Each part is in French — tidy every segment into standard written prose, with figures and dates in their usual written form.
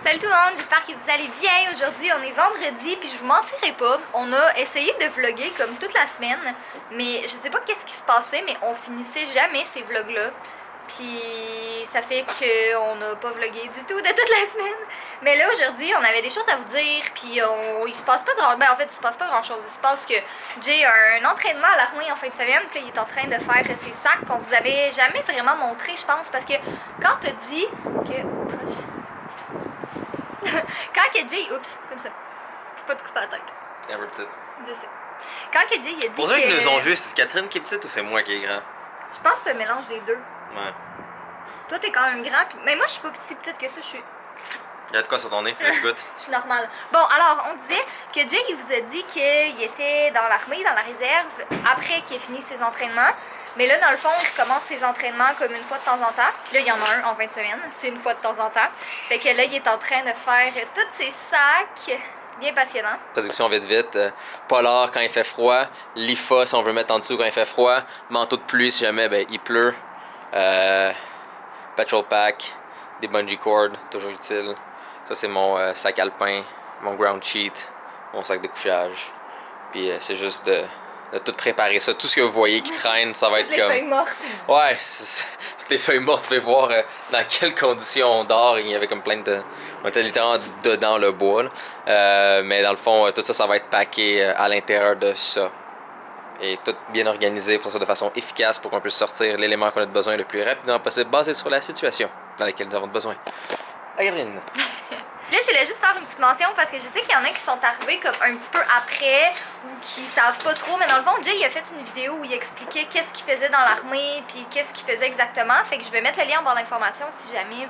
Salut tout le monde, j'espère que vous allez bien. Aujourd'hui, on est vendredi, puis je vous mentirai pas, on a essayé de vlogger comme toute la semaine, mais je sais pas qu'est-ce qui se passait, mais on finissait jamais ces vlogs-là. Puis ça fait qu'on n'a pas vlogué du tout de toute la semaine. Mais là, aujourd'hui, on avait des choses à vous dire, puis il se passe pas grand... Ben, en fait, il se passe pas grand-chose. Il se passe que Jay a un entraînement à l'armée en fin de semaine, puis là, il est en train de faire ses sacs qu'on vous avait jamais vraiment montré, je pense, parce que quand t'as dit que... Quand que Jay... Oups, comme ça. Faut pas te couper la tête. Un peu petite. Je sais. Quand que Jay, il a dit Pour ceux qui nous ont vus, c'est Catherine qui est petite ou c'est moi qui est grand? Je pense que c'est un mélange des deux. Ouais. Toi, t'es quand même grand, puis... Mais moi, je suis pas si petite que ça, je suis... Il y a de quoi sur ton nez, je goûte. Je suis normale. Bon, alors, on disait que Jay, il vous a dit qu'il était dans l'armée, dans la réserve, après qu'il ait fini ses entraînements. Mais là, dans le fond, il recommence ses entraînements comme une fois de temps en temps. Puis là, il y en a un en 20 semaines. C'est une fois de temps en temps. Fait que là, il est en train de faire tous ses sacs. Bien passionnant. Traduction vite. Polar quand il fait froid. Lifa si on veut mettre en dessous quand il fait froid. Manteau de pluie si jamais il pleut. Petrol pack. Des bungee cords, toujours utile. Ça, c'est mon sac alpin. Mon ground sheet. Mon sac de couchage. Puis c'est juste de tout préparer ça. Tout ce que vous voyez qui traîne, ça va être Toutes comme... les feuilles mortes. Ouais, toutes les feuilles mortes, vous pouvez voir dans quelles conditions on dort. Il y avait comme plein de... On était littéralement dedans le bois. Mais dans le fond, tout ça, ça va être packé à l'intérieur de ça. Et tout bien organisé pour ça de façon efficace pour qu'on puisse sortir l'élément qu'on a besoin le plus rapidement possible, basé sur la situation dans laquelle nous avons besoin. Aline. Là, je voulais juste faire une petite mention parce que je sais qu'il y en a qui sont arrivés comme un petit peu après ou qui savent pas trop, mais dans le fond, Jay, il a fait une vidéo où il expliquait qu'est-ce qu'il faisait dans l'armée puis qu'est-ce qu'il faisait exactement. Fait que je vais mettre le lien en barre d'informations si jamais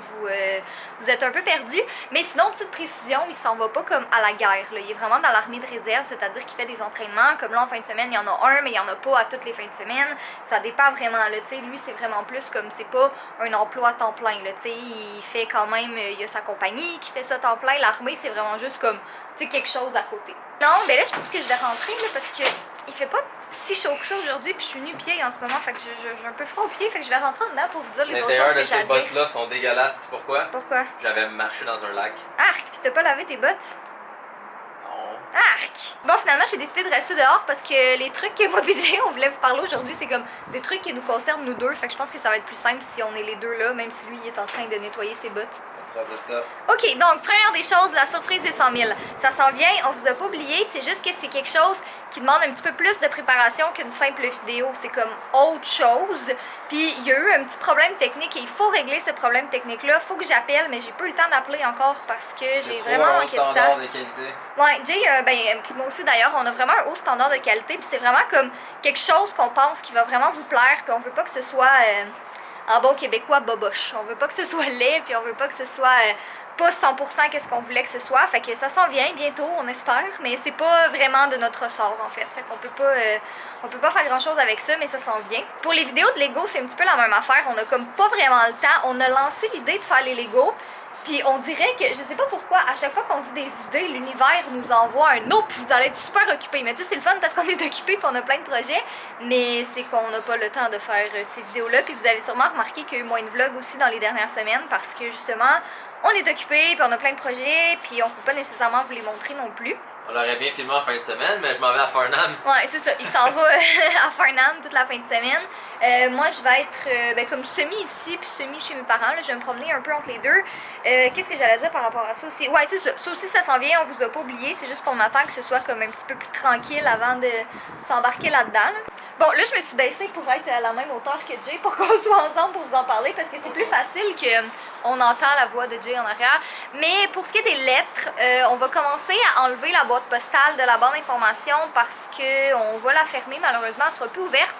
vous êtes un peu perdu. Mais sinon, petite précision, il s'en va pas comme à la guerre, là. Il est vraiment dans l'armée de réserve, c'est-à-dire qu'il fait des entraînements. Comme là, en fin de semaine, il y en a un, mais il y en a pas à toutes les fins de semaine. Ça dépend vraiment, là. Tu sais, lui, c'est vraiment plus comme c'est pas un emploi à temps plein, là. Tu sais, il fait quand même, il y a sa compagnie qui fait ça à temps plein. L'armée, c'est vraiment juste comme, tu sais, quelque chose à côté. Non, ben là, je pense que je vais rentrer, là, parce que il fait pas si chaud que ça aujourd'hui, puis je suis nu-pied en ce moment, fait que j'ai un peu froid aux pieds, fait que je vais rentrer en dedans pour vous dire les autres choses que j'ai à dire. L'intérieur de ces bottes-là sont dégueulasses, tu sais pourquoi? Pourquoi? J'avais marché dans un lac. Arc, puis t'as pas lavé tes bottes? Non. Arc! Bon, finalement, j'ai décidé de rester dehors parce que les trucs que moi et Jay, on voulait vous parler aujourd'hui, c'est comme des trucs qui nous concernent nous deux, fait que je pense que ça va être plus simple si on est les deux là, même si lui, il est en train de nettoyer ses bottes. Ok, donc première des choses, la surprise des 100 000. Ça s'en vient, on vous a pas oublié, c'est juste que c'est quelque chose qui demande un petit peu plus de préparation qu'une simple vidéo. C'est comme autre chose. Puis il y a eu un petit problème technique et il faut régler ce problème technique-là. Faut que j'appelle, mais j'ai pas eu le temps d'appeler encore parce que j'ai vraiment manqué de temps. De qualité. Ouais, Jay, puis moi aussi d'ailleurs, on a vraiment un haut standard de qualité. Puis c'est vraiment comme quelque chose qu'on pense qui va vraiment vous plaire. Puis on veut pas que ce soit... en bon québécois, boboche. On veut pas que ce soit laid, puis on veut pas que ce soit pas 100% qu'est-ce qu'on voulait que ce soit. Fait que ça s'en vient bientôt, on espère, mais c'est pas vraiment de notre ressort en fait. Fait qu'on peut pas faire grand chose avec ça, mais ça s'en vient. Pour les vidéos de Lego, c'est un petit peu la même affaire. On a comme pas vraiment le temps. On a lancé l'idée de faire les Lego. Puis on dirait que, je sais pas pourquoi, à chaque fois qu'on dit des idées, l'univers nous envoie un autre, puis vous allez être super occupés. Mais tu sais, c'est le fun parce qu'on est occupés puis on a plein de projets. Mais c'est qu'on n'a pas le temps de faire ces vidéos-là. Puis vous avez sûrement remarqué qu'il y a eu moins de vlogs aussi dans les dernières semaines parce que justement, on est occupés puis on a plein de projets puis on peut pas nécessairement vous les montrer non plus. On l'aurait bien filmé en fin de semaine, mais je m'en vais à Farnham. Ouais, c'est ça. Il s'en va à Farnham toute la fin de semaine. Moi, je vais être comme semi ici, puis semi chez mes parents. Là, je vais me promener un peu entre les deux. Qu'est-ce que j'allais dire par rapport à ça aussi? Ouais, c'est ça. Ça aussi, ça s'en vient. On vous a pas oublié. C'est juste qu'on attend que ce soit comme un petit peu plus tranquille avant de s'embarquer là-dedans. Là. Bon, là, je me suis baissée pour être à la même hauteur que Jay pour qu'on soit ensemble pour vous en parler parce que c'est plus facile qu'on entend la voix de Jay en arrière. Mais pour ce qui est des lettres, on va commencer à enlever la boîte postale de la bande d'information parce qu'on va la fermer. Malheureusement, elle sera plus ouverte.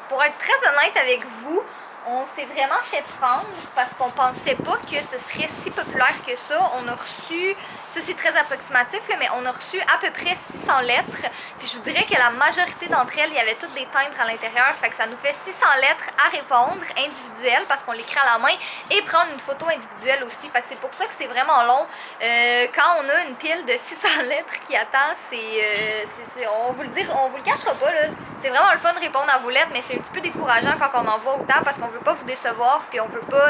Pour être très honnête avec vous, on s'est vraiment fait prendre parce qu'on pensait pas que ce serait si populaire que ça. On a reçu, ça c'est très approximatif, là, mais on a reçu à peu près 600 lettres. Puis je vous dirais que la majorité d'entre elles, il y avait toutes des timbres à l'intérieur. Fait que ça nous fait 600 lettres à répondre individuelles parce qu'on l'écrit à la main et prendre une photo individuelle aussi. Fait que c'est pour ça que c'est vraiment long. Quand on a une pile de 600 lettres qui attend, on vous le cachera pas, là. C'est vraiment le fun de répondre à vos lettres, mais c'est un petit peu décourageant quand on en voit autant parce qu'on veut pas vous décevoir puis on veut pas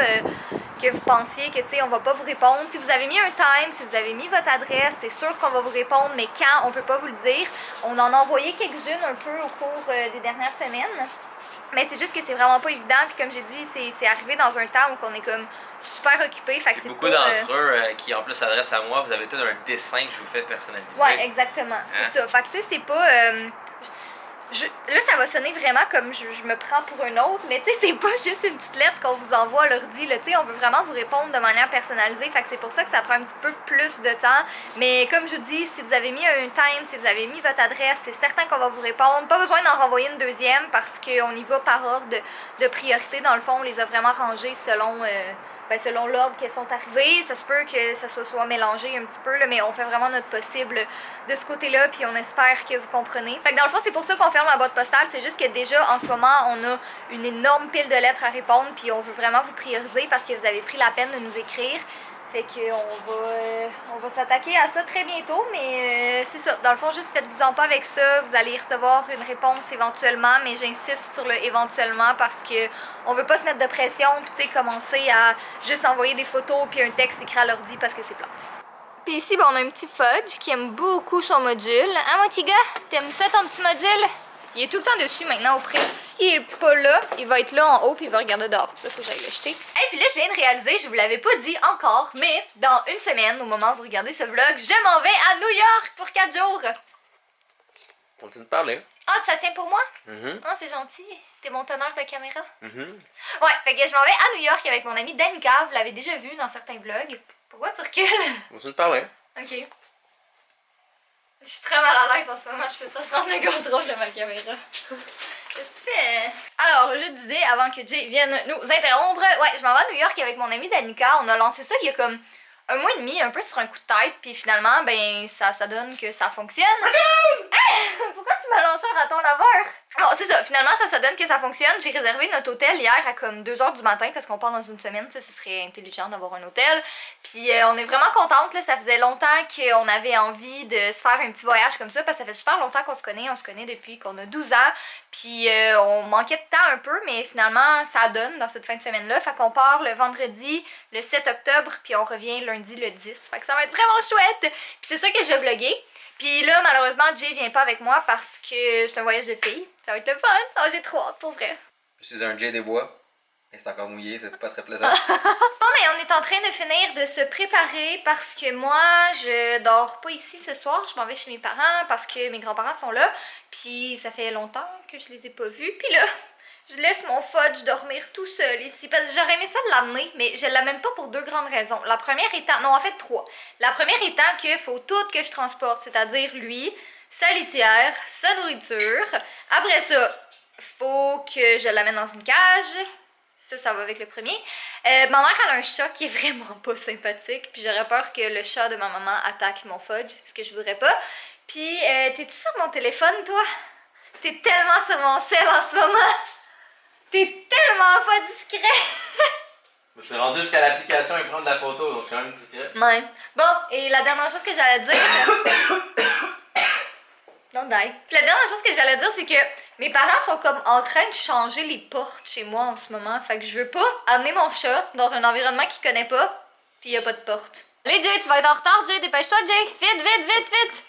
que vous pensiez que, tu sais, on va pas vous répondre. Si vous avez mis un time, si vous avez mis votre adresse, c'est sûr qu'on va vous répondre, mais quand, on peut pas vous le dire. On en a envoyé quelques-unes un peu au cours des dernières semaines. Mais c'est juste que c'est vraiment pas évident, puis comme j'ai dit, c'est arrivé dans un temps où on est comme super occupé. Fait que c'est beaucoup d'entre eux qui en plus s'adressent à moi, vous avez tout un dessin que je vous fais personnaliser. Ouais, exactement, c'est ça. Fait que tu sais, c'est pas... là, ça va sonner vraiment comme je me prends pour un autre, mais tu sais, c'est pas juste une petite lettre qu'on vous envoie à l'ordi, là, tu sais, on veut vraiment vous répondre de manière personnalisée, fait que c'est pour ça que ça prend un petit peu plus de temps, mais comme je vous dis, si vous avez mis un time, si vous avez mis votre adresse, c'est certain qu'on va vous répondre, pas besoin d'en renvoyer une deuxième, parce qu'on y va par ordre de priorité, dans le fond, on les a vraiment rangés selon l'ordre qu'elles sont arrivées. Ça se peut que ça soit mélangé un petit peu, là, mais on fait vraiment notre possible de ce côté-là, puis on espère que vous comprenez. Fait que dans le fond, c'est pour ça qu'on ferme la boîte postale, c'est juste que déjà, en ce moment, on a une énorme pile de lettres à répondre, puis on veut vraiment vous prioriser parce que vous avez pris la peine de nous écrire. Fait qu'on va s'attaquer à ça très bientôt, mais c'est ça. Dans le fond, juste faites-vous-en pas avec ça. Vous allez recevoir une réponse éventuellement, mais j'insiste sur le éventuellement parce que on veut pas se mettre de pression puis tu sais, commencer à juste envoyer des photos puis un texte écrit à l'ordi parce que c'est plate. Puis ici, on a un petit Fudge qui aime beaucoup son module. Hein, mon petit gars? T'aimes ça ton petit module? Il est tout le temps dessus maintenant au prix. S'il est pas là, il va être là en haut puis il va regarder dehors. Ça, faut que j'aille le jeter. Et puis là, je viens de réaliser, je vous l'avais pas dit encore, mais dans une semaine, au moment où vous regardez ce vlog, je m'en vais à New York pour 4 jours. On continue de parler. Ah, ça tient pour moi? Ah, c'est gentil. T'es mon teneur de caméra. Ouais, fait que je m'en vais à New York avec mon amie Danica. Vous l'avez déjà vu dans certains vlogs. Pourquoi tu recules? On continue de parler. Ok. Je suis très mal à l'aise en ce moment, je peux te prendre le contrôle de ma caméra. Qu'est-ce que tu fais? Alors, je disais, avant que Jay vienne nous interrompre, ouais, je m'en vais à New York avec mon amie Danica. On a lancé ça il y a comme un mois et demi, un peu sur un coup de tête, puis finalement, ben, ça donne que ça fonctionne. Pourquoi tu m'as lancé un raton laveur? Bon, c'est ça, finalement, ça donne que ça fonctionne. J'ai réservé notre hôtel hier à comme 2h du matin parce qu'on part dans une semaine, tu sais, ce serait intelligent d'avoir un hôtel. Puis on est vraiment contente, là, ça faisait longtemps qu'on avait envie de se faire un petit voyage comme ça parce que ça fait super longtemps qu'on se connaît depuis qu'on a 12 ans. Puis on manquait de temps un peu, mais finalement, ça donne dans cette fin de semaine-là. Fait qu'on part le vendredi, le 7 octobre, puis on revient lundi le 10. Fait que ça va être vraiment chouette. Puis c'est sûr que je vais vlogger. Puis là, malheureusement, Jay vient pas avec moi parce que c'est un voyage de filles. Ça va être le fun. Oh, j'ai trop hâte, pour vrai. Je suis un Jay des bois. Et c'est encore mouillé, c'est pas très plaisant. Bon, mais on est en train de finir de se préparer parce que moi, je dors pas ici ce soir. Je m'en vais chez mes parents parce que mes grands-parents sont là. Puis ça fait longtemps que je les ai pas vus. Puis là, je laisse mon Fudge dormir tout seul ici. Parce que j'aurais aimé ça de l'amener, mais je l'amène pas pour deux grandes raisons. La première étant, non en fait trois. La première étant qu'il faut tout que je transporte, c'est-à-dire lui, sa litière, sa nourriture. Après ça, faut que je l'amène dans une cage. Ça va avec le premier. Ma mère, elle a un chat qui est vraiment pas sympathique. Puis j'aurais peur que le chat de ma maman attaque mon Fudge, ce que je voudrais pas. Puis, t'es-tu sur mon téléphone, toi? T'es tellement sur mon sel en ce moment. T'es tellement pas discret. Je suis rendu jusqu'à l'application et prendre la photo, donc je suis quand même discret. Ouais. Bon, et la dernière chose que j'allais dire... Don't die. Puis la dernière chose que j'allais dire, c'est que mes parents sont comme en train de changer les portes chez moi en ce moment. Fait que je veux pas amener mon chat dans un environnement qu'il connaît pas, puis y a pas de porte. Allez Jay, tu vas être en retard, Jay. Dépêche-toi, Jay. Vite, vite, vite, vite.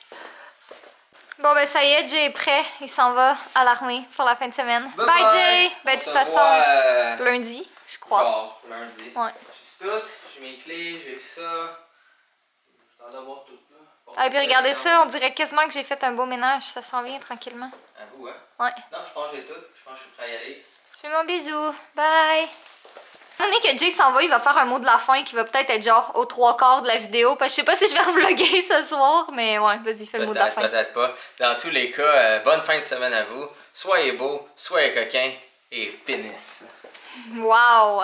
Bon, ben ça y est, Jay est prêt. Il s'en va à l'armée pour la fin de semaine. Bye, Jay. Ben de toute façon, lundi, je crois. Bon, lundi. Ouais. J'ai tout, j'ai mes clés, j'ai ça. Je dois avoir tout là. Ah, et puis regardez ça, on dirait quasiment que j'ai fait un beau ménage. Ça s'en vient tranquillement. À vous, hein? Ouais. Non, je pense que j'ai tout. Je pense que je suis prêt à y aller. Je fais mon bisou. Bye. Étant donné que Jay s'en va, il va faire un mot de la fin qui va peut-être être genre aux 3/4 de la vidéo. Parce que je sais pas si je vais revlogger ce soir, mais ouais, vas-y, fais le mot de la fin. Peut-être pas. Dans tous les cas, bonne fin de semaine à vous. Soyez beaux, soyez coquins et pénis. Wow!